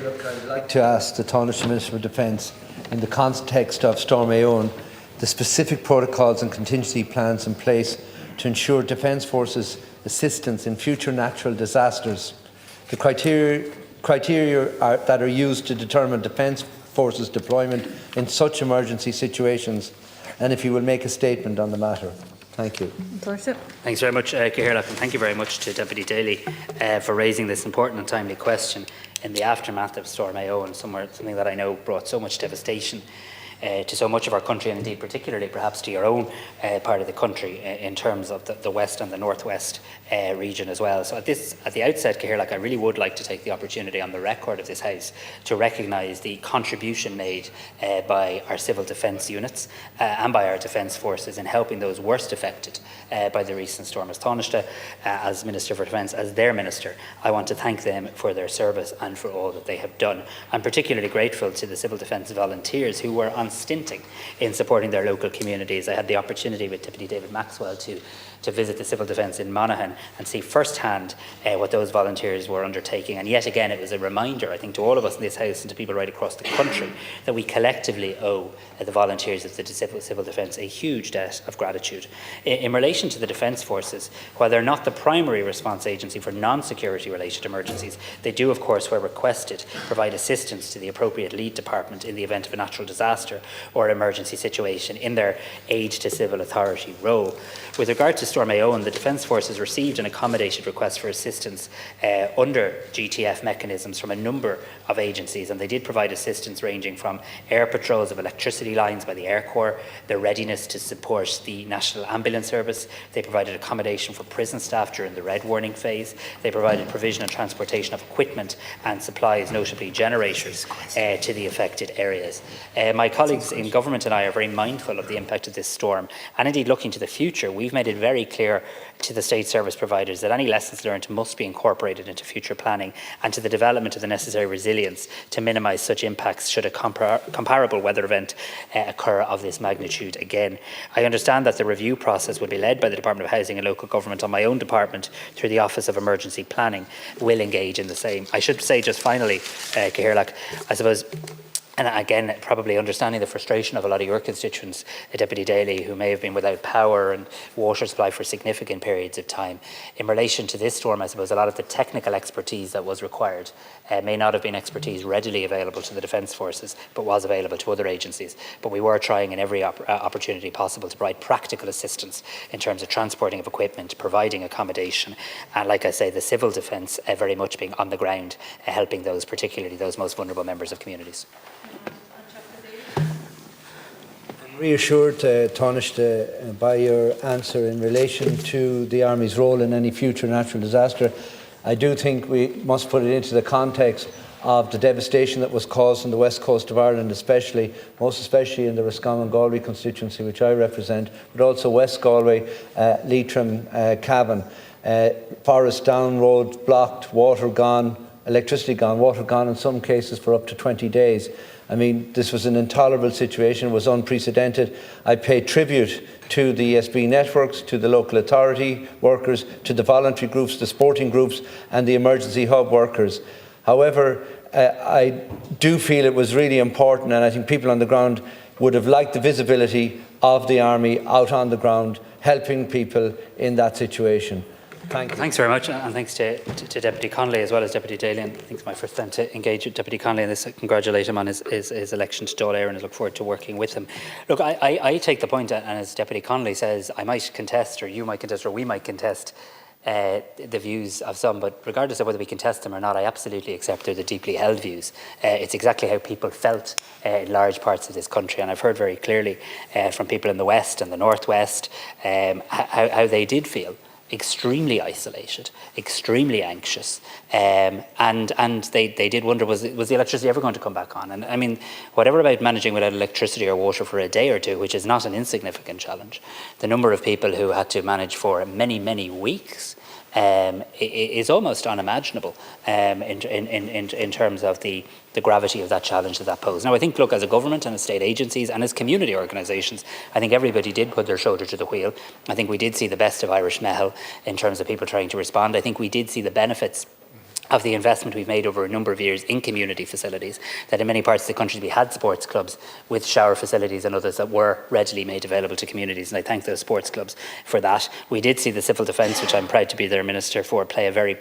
Look, I'd like to ask the Tánaiste Minister for Defence, in the context of Storm Éowyn, the specific protocols and contingency plans in place to ensure Defence Forces assistance in future natural disasters. The criteria that are used to determine Defence Forces deployment in such emergency situations, and if you will make a statement on the matter. Thank you. Thanks very much, Cahirlach, and thank you very much to Deputy Daly for raising this important and timely question in the aftermath of Storm Éowyn, something that I know brought so much devastation to so much of our country, and indeed particularly perhaps to your own part of the country in terms of the west and the northwest region as well. So at the outset, Cahirlach, I really would like to take the opportunity on the record of this House to recognise the contribution made by our civil defence units and by our defence forces in helping those worst affected by the recent storm. As Tánaiste, as Minister for Defence, as their Minister, I want to thank them for their service and for all that they have done. I'm particularly grateful to the civil defence volunteers who were unstinting in supporting their local communities. I had the opportunity with Deputy David Maxwell to visit the civil defence in Monaghan and see firsthand what those volunteers were undertaking. And yet again, it was a reminder, I think, to all of us in this House and to people right across the country that we collectively owe the volunteers of the civil defence a huge debt of gratitude. In relation to the Defence Forces, while they're not the primary response agency for non-security related emergencies, they do, of course, where requested, provide assistance to the appropriate lead department in the event of a natural disaster or emergency situation in their aid to civil authority role. With regard to Storm Éowyn, the Defence Forces received an accommodated request for assistance under GTF mechanisms from a number of agencies, and they did provide assistance ranging from air patrols of electricity lines by the Air Corps, their readiness to support the National Ambulance Service. They provided accommodation for prison staff during the red warning phase. They provided provision and transportation of equipment and supplies, notably generators, to the affected areas. My colleagues in government and I are very mindful of the impact of this storm, and indeed looking to the future, we've made it very clear to the state service providers that any lessons learned must be incorporated into future planning and to the development of the necessary resilience to minimise such impacts should a comparable weather event occur of this magnitude again. I understand that the review process will be led by the Department of Housing and Local Government, and my own department, through the Office of Emergency Planning, will engage in the same. I should say just finally, Cahirlach, I suppose, and again, probably understanding the frustration of a lot of your constituents, Deputy Daly, who may have been without power and water supply for significant periods of time. In relation to this storm, I suppose a lot of the technical expertise that was required may not have been expertise readily available to the Defence Forces, but was available to other agencies. But we were trying in every opportunity possible to provide practical assistance in terms of transporting of equipment, providing accommodation, and like I say, the civil defence very much being on the ground, helping those, particularly those most vulnerable members of communities. Reassured, Tánaiste, by your answer in relation to the Army's role in any future natural disaster. I do think we must put it into the context of the devastation that was caused on the west coast of Ireland, most especially in the Roscommon Galway constituency, which I represent, but also West Galway, Leitrim, Cavan. Forest Down Road blocked, water gone, electricity gone, water gone in some cases for up to 20 days. I mean, this was an intolerable situation, it was unprecedented. I pay tribute to the ESB networks, to the local authority workers, to the voluntary groups, the sporting groups and the emergency hub workers. However, I do feel it was really important, and I think people on the ground would have liked the visibility of the Army out on the ground, helping people in that situation. Thank you. Thanks very much, and thanks to Deputy Connolly as well as Deputy Daly. And I think it's my first time to engage with Deputy Connolly in this. I congratulate him on his election to Dáil Éireann and I look forward to working with him. Look, I take the point, and as Deputy Connolly says, I might contest, or you might contest, or we might contest the views of some, but regardless of whether we contest them or not, I absolutely accept they're the deeply held views. It's exactly how people felt in large parts of this country, and I've heard very clearly from people in the west and the northwest how they did feel. Extremely isolated, extremely anxious, and they did wonder, was the electricity ever going to come back on? And I mean, whatever about managing without electricity or water for a day or two, which is not an insignificant challenge, the number of people who had to manage for many, many weeks is almost unimaginable in terms of the gravity of that challenge that posed. Now, I think, look, as a government and as state agencies and as community organisations, I think everybody did put their shoulder to the wheel. I think we did see the best of Irish Mehel in terms of people trying to respond. I think we did see the benefits of the investment we've made over a number of years in community facilities, that in many parts of the country we had sports clubs with shower facilities and others that were readily made available to communities, and I thank those sports clubs for that. We did see the civil defence, which I'm proud to be their minister for, play a very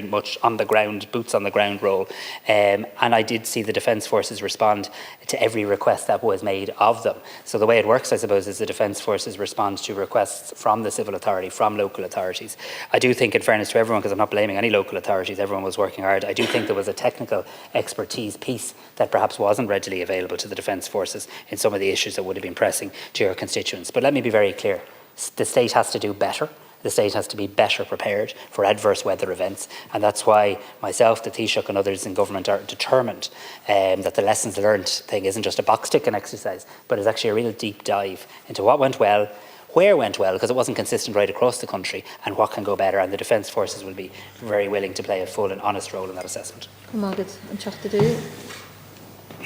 much on the ground, boots on the ground role, and I did see the Defence Forces respond to every request that was made of them. So the way it works, I suppose, is the Defence Forces respond to requests from the civil authority, from local authorities. I do think, in fairness to everyone, because I'm not blaming any local authorities, everyone was working hard, I do think there was a technical expertise piece that perhaps wasn't readily available to the Defence Forces in some of the issues that would have been pressing to your constituents. But let me be very clear, the state has to do better. The state has to be better prepared for adverse weather events, and that's why myself, the Taoiseach and others in government are determined that the lessons learned thing isn't just a box ticking exercise, but is actually a real deep dive into what went well, where went well, because it wasn't consistent right across the country, and what can go better, and the Defence Forces will be very willing to play a full and honest role in that assessment.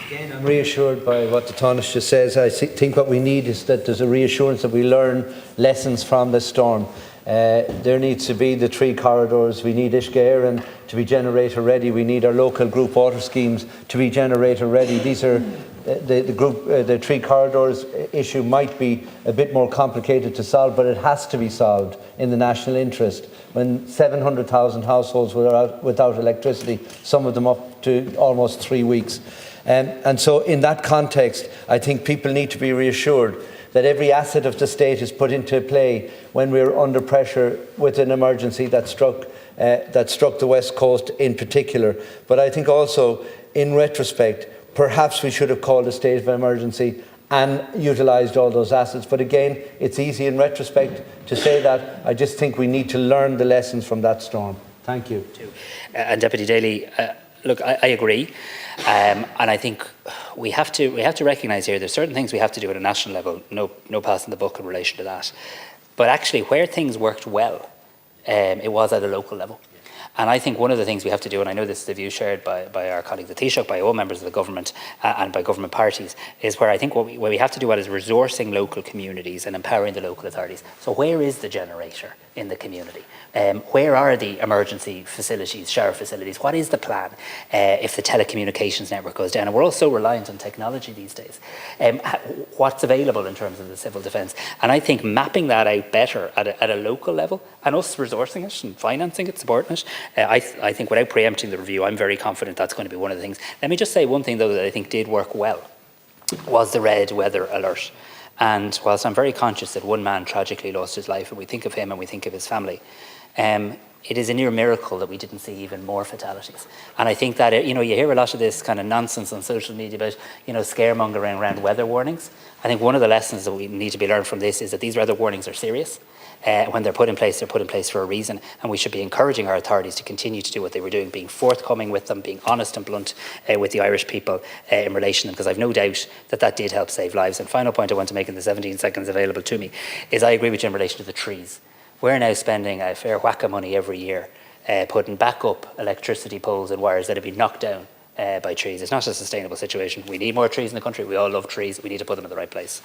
Again, I'm reassured by what the Tánaiste says. I think what we need is that there's a reassurance that we learn lessons from the storm. There needs to be the 3 corridors. We need Ishgair to be generator ready. We need our local group water schemes to be generator ready. These are the 3 corridors issue might be a bit more complicated to solve, but it has to be solved in the national interest. When 700,000 households were without electricity, some of them up to almost 3 weeks. And so in that context, I think people need to be reassured that every asset of the state is put into play when we're under pressure with an emergency that struck the West Coast in particular. But I think also, in retrospect, perhaps we should have called a state of emergency and utilised all those assets. But again, it's easy in retrospect to say that. I just think we need to learn the lessons from that storm. Thank you. And Deputy Daly, look, I agree, and I think we have to recognise here there's certain things we have to do at a national level. No passing the buck in relation to that. But actually, where things worked well, it was at a local level. And I think one of the things we have to do, and I know this is the view shared by our colleague the Taoiseach, by all members of the government and by government parties, is where I think what we have to do is resourcing local communities and empowering the local authorities. So where is the generator in the community? Where are the emergency facilities, shower facilities? What is the plan if the telecommunications network goes down? And we're all so reliant on technology these days. What's available in terms of the civil defence? And I think mapping that out better at a local level, and us resourcing it and financing it, supporting it, I think without preempting the review, I'm very confident that's going to be one of the things. Let me just say one thing, though, that I think did work well, was the red weather alert. And whilst I'm very conscious that one man tragically lost his life, and we think of him and we think of his family, it is a near miracle that we didn't see even more fatalities. And I think that, you hear a lot of this kind of nonsense on social media about, scaremongering around weather warnings. I think one of the lessons that we need to be learned from this is that these weather warnings are serious. When they're put in place for a reason, and we should be encouraging our authorities to continue to do what they were doing, being forthcoming with them, being honest and blunt with the Irish people in relation to them, because I've no doubt that did help save lives. And final point I want to make in the 17 seconds available to me is I agree with you in relation to the trees. We're now spending a fair whack of money every year putting back up electricity poles and wires that have been knocked down by trees. It's not a sustainable situation. We need more trees in the country. We all love trees. We need to put them in the right place.